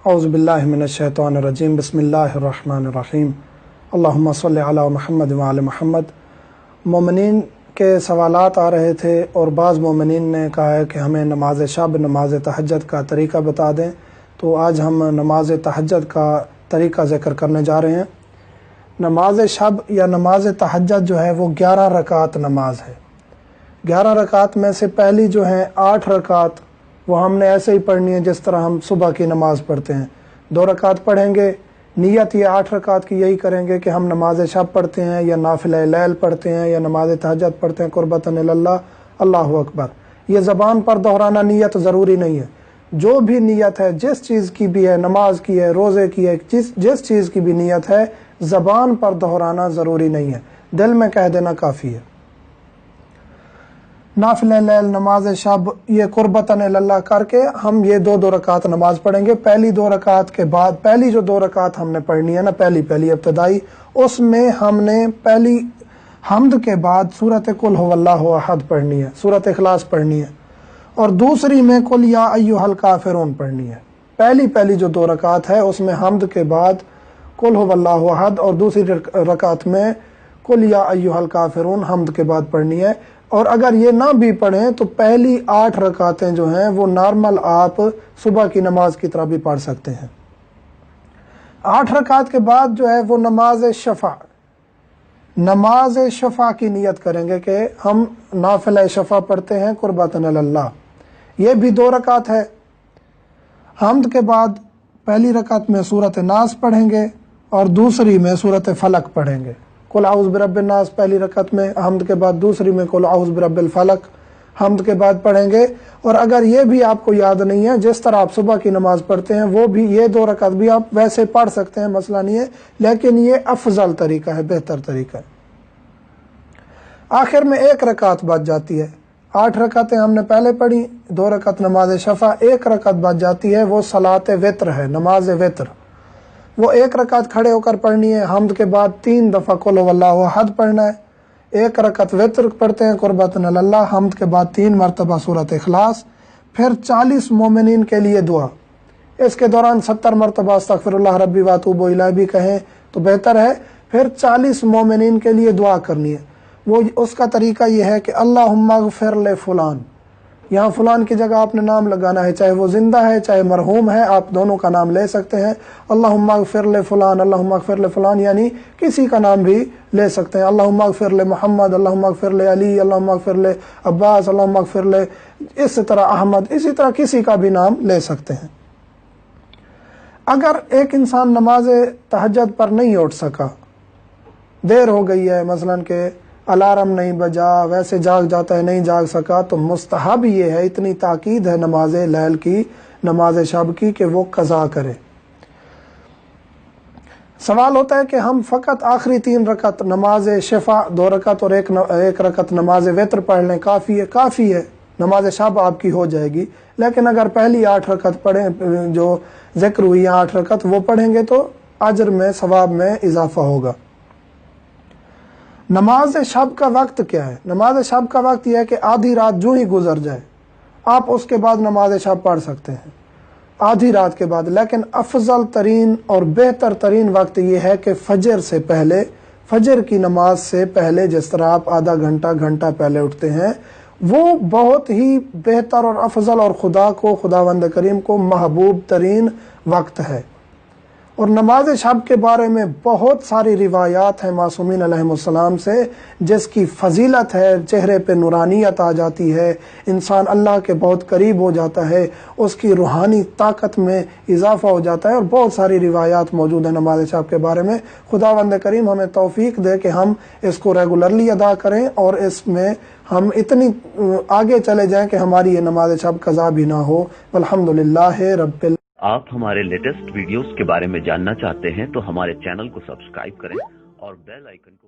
औज़ु बिल्लाहि मिनश्शैतानिर्रजीम बिस्मिल्लाहिर्रहमानिर्रहीम अल्लाहुम्मा सल्लि अला मुहम्मद व आले मुहम्मद। मोमिनीन के सवालात आ रहे थे और बाज़ मोमिनीन ने कहा है कि हमें नमाज शब नमाज तहज्जुद का तरीक़ा बता दें। तो आज हम नमाज तहज्जुद का तरीक़ा ज़िक्र करने जा रहे हैं। नमाज शब या नमाज तहज्जुद जो है वो 11 रकात नमाज है। 11 रकात में से पहली जो है 8 रकात वो हमने ऐसे ही पढ़नी है जिस तरह हम सुबह की नमाज़ पढ़ते हैं। 2 रकात पढ़ेंगे, नियत ये 8 रकात की यही करेंगे कि हम नमाज शब पढ़ते हैं या नाफिला लैल पढ़ते हैं या नमाज तहज्जुद पढ़ते हैं कुर्बतन इलल्लाह, अल्लाहु अकबर। ये ज़बान पर दोहराना नियत ज़रूरी नहीं है। जो भी नियत है, जिस चीज़ की भी है, नमाज की है, रोज़े की है, जिस चीज़ की भी नियत है, ज़बान पर दोहराना ज़रूरी नहीं है, दिल में कह देना काफ़ी है। नाफिला लैल नमाज शब ये कुर्बतन इलल्लाह करके हम ये 2 रकात नमाज पढ़ेंगे। पहली 2 रकात के बाद पहली जो 2 रकात हमने पढ़नी है ना, पहली इब्तदाई, उसमें हमने पहली हम्द के बाद सूरत कुल हुवल्लाहु अहद पढ़नी है, सूरत इखलास पढ़नी है, और दूसरी में कुल या अय्युहल काफिरून पढ़नी है। पहली जो 2 रकात है उसमें हम्द के बाद कुल हुवल्लाहु अहद और दूसरी रकात में कुल या अय्युहल काफिरून हम्द के बाद पढ़नी है। और अगर ये ना भी पढ़ें तो पहली 8 रकातें जो हैं वो नॉर्मल आप सुबह की नमाज की तरह भी पढ़ सकते हैं। 8 रकात के बाद जो है वो नमाज शफा की नियत करेंगे कि हम नाफिला शफा पढ़ते हैं कुर्बतन इलल्लाह। ये भी 2 रकात है। हम्द के बाद पहली रकात में सूरत नास पढ़ेंगे और दूसरी में सूरत फलक पढ़ेंगे। कुल आउज़ बिरब्बिन नास पहली रकत में हम्द के बाद, दूसरी में कुल आउज़ बिरब्बिल फलक हम्द के बाद पढ़ेंगे। और अगर ये भी आपको याद नहीं है, जिस तरह आप सुबह की नमाज पढ़ते हैं वो भी ये 2 रकत भी आप वैसे पढ़ सकते हैं, मसला नहीं है, लेकिन ये अफजल तरीका है, बेहतर तरीका है। आखिर में 1 रकात बच जाती है। 8 रकातें हमने पहले पढ़ी, 2 रकत नमाज शफा, 1 रकत बच जाती है, वो सलात वित्र है, नमाज वित्र। वो 1 रकात खड़े होकर पढ़नी है। हम्द के बाद 3 दफ़ा कुल हुवल्लाहु अहद पढ़ना है। 1 रकत वित्र पढ़ते हैं कुर्बतन इलल्लाह। हम्द के बाद 3 मरतबा सूरत इखलास, फिर 40 मोमिनीन के लिए दुआ। इसके दौरान 70 मरतबा अस्तगफिरुल्लाह रब्बी व अतूबु इलैह भी कहें तो बेहतर है। फिर 40 मोमिनीन के लिए दुआ करनी है। वो उसका तरीका ये है कि अल्लाहुम्मा अग़फ़िर ले फुलान, यहाँ फुलान की जगह आपने नाम लगाना है, चाहे वो जिंदा है चाहे मरहूम है, आप दोनों का नाम ले सकते हैं। अल्लाहुम्मा अग़फ़िर ले फुलान, अल्लाहुम्मा अग़फ़िर ले फुलान, यानी किसी का नाम भी ले सकते हैं। अल्लाहुम्मा अग़फ़िर ले मोहम्मद, अल्लाहुम्मा अग़फ़िर ले अली, अल्लाहुम्मा अग़फ़िर ले अब्बास, अल्लाहुम्मा अग़फ़िर ले, इस तरह अहमद, इसी तरह किसी का भी नाम ले सकते हैं। अगर एक इंसान नमाज तहज्जुद पर नहीं उठ सका, देर हो गई है, मसलन के अलार्म नहीं बजा, वैसे जाग जाता है, नहीं जाग सका, तो मुस्तहब ये है, इतनी ताकीद है नमाज लैल की, नमाज शब की, कि वो कज़ा करे। सवाल होता है कि हम फ़कत आखिरी 3 रकत नमाज शफा 2 रकत और एक रकत नमाज वित्र पढ़ लें, काफ़ी है, नमाज शब आपकी हो जाएगी। लेकिन अगर पहली 8 रकत पढ़ें, जो जिक्र हुई 8 रकत, वो पढ़ेंगे तो अजर में, सवाब में इजाफा होगा। नमाज शब का वक्त क्या है? नमाज शब का वक्त यह है कि आधी रात जो ही गुजर जाए आप उसके बाद नमाज शब पढ़ सकते हैं, आधी रात के बाद। लेकिन अफजल तरीन और बेहतर तरीन वक्त यह है कि फजर से पहले, फजर की नमाज से पहले, जिस तरह आप आधा घंटा पहले उठते हैं, वो बहुत ही बेहतर और अफजल और खुदावंद करीम को महबूब तरीन वक्त है। और नमाज शब के बारे में बहुत सारी रिवायात हैं मासूमीन अलैहिमुस्सलाम से, जिसकी फजीलत है, चेहरे पे नूरानियत आ जाती है, इंसान अल्लाह के बहुत करीब हो जाता है, उसकी रूहानी ताकत में इजाफा हो जाता है। और बहुत सारी रिवायात मौजूद है नमाज शब के बारे में। खुदावंद करीम हमें तौफीक दे कि हम इसको रेगुलरली अदा करें और इसमें हम इतनी आगे चले जाएं कि हमारी ये नमाज शब कज़ा भी ना हो। अल्हम्दुलिल्लाह रब्बिल। आप हमारे लेटेस्ट वीडियोस के बारे में जानना चाहते हैं तो हमारे चैनल को सब्सक्राइब करें और बेल आइकन को